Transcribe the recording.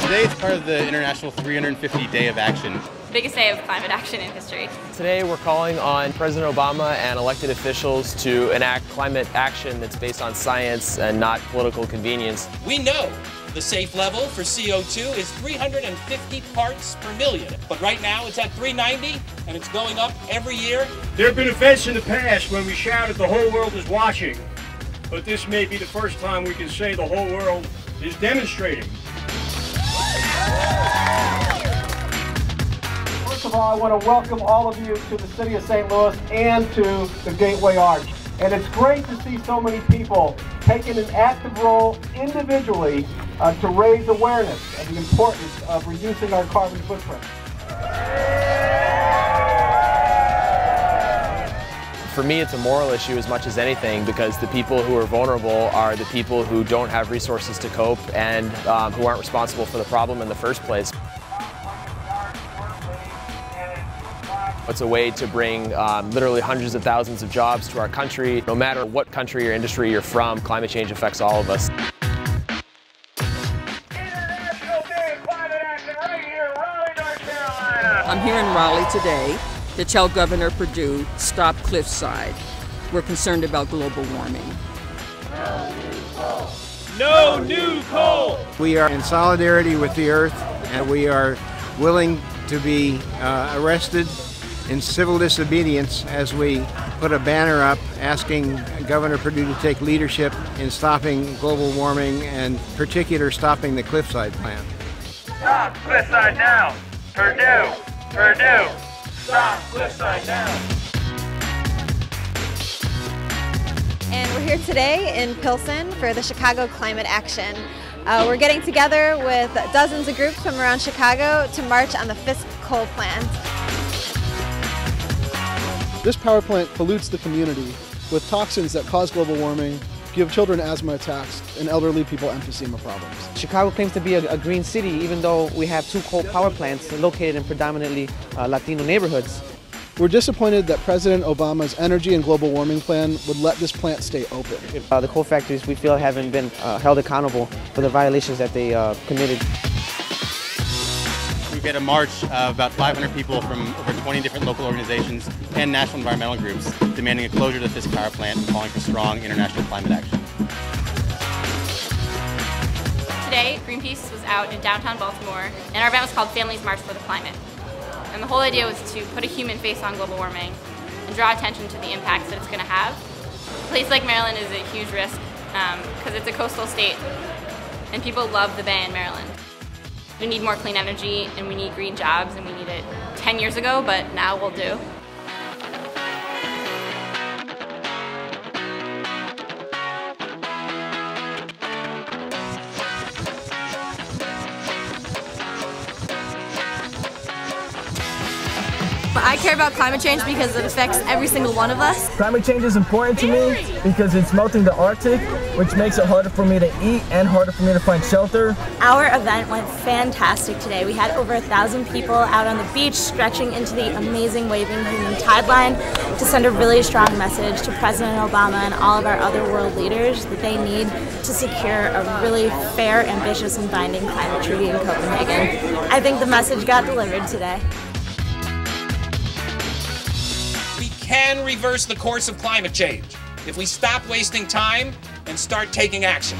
Today is part of the International 350 Day of Action. Biggest day of climate action in history. Today we're calling on President Obama and elected officials to enact climate action that's based on science and not political convenience. We know the safe level for CO2 is 350 parts per million, but right now it's at 390 and it's going up every year. There have been events in the past when we shouted the whole world is watching, but this may be the first time we can say the whole world is demonstrating. First of all, I want to welcome all of you to the city of St. Louis and to the Gateway Arch. And it's great to see so many people taking an active role individually to raise awareness of the importance of reducing our carbon footprint. For me, it's a moral issue as much as anything, because the people who are vulnerable are the people who don't have resources to cope and who aren't responsible for the problem in the first place. It's a way to bring literally hundreds of thousands of jobs to our country. No matter what country or industry you're from, climate change affects all of us. I'm here in Raleigh today to tell Governor Perdue, stop Cliffside. We're concerned about global warming. No new coal! We are in solidarity with the earth, and we are willing to be arrested in civil disobedience as we put a banner up asking Governor Perdue to take leadership in stopping global warming, and in particular stopping the Cliffside plan. Stop Cliffside now! Perdue! Perdue! Stop Cliffside now! And we're here today in Pilsen for the Chicago Climate Action. We're getting together with dozens of groups from around Chicago to march on the Fisk coal plant. This power plant pollutes the community with toxins that cause global warming, give children asthma attacks, and elderly people emphysema problems. Chicago claims to be a green city, even though we have 2 coal power plants located in predominantly Latino neighborhoods. We're disappointed that President Obama's energy and global warming plan would let this plant stay open. The coal factories, we feel, haven't been held accountable for the violations that they committed. We've got a march of about 500 people from over 20 different local organizations and national environmental groups demanding a closure to the Fisk power plant and calling for strong international climate action. Today, Greenpeace was out in downtown Baltimore, and our event was called Families March for the Climate. And the whole idea was to put a human face on global warming and draw attention to the impacts that it's going to have. A place like Maryland is a huge risk because it's a coastal state, and people love the Bay in Maryland. We need more clean energy, and we need green jobs, and we need it 10 years ago, but now will do. I care about climate change because it affects every single one of us. Climate change is important to me because it's melting the Arctic, which makes it harder for me to eat and harder for me to find shelter. Our event went fantastic today. We had over 1,000 people out on the beach stretching into the amazing waving human tide line to send a really strong message to President Obama and all of our other world leaders that they need to secure a really fair, ambitious, and binding climate treaty in Copenhagen. I think the message got delivered today. We can reverse the course of climate change if we stop wasting time and start taking action.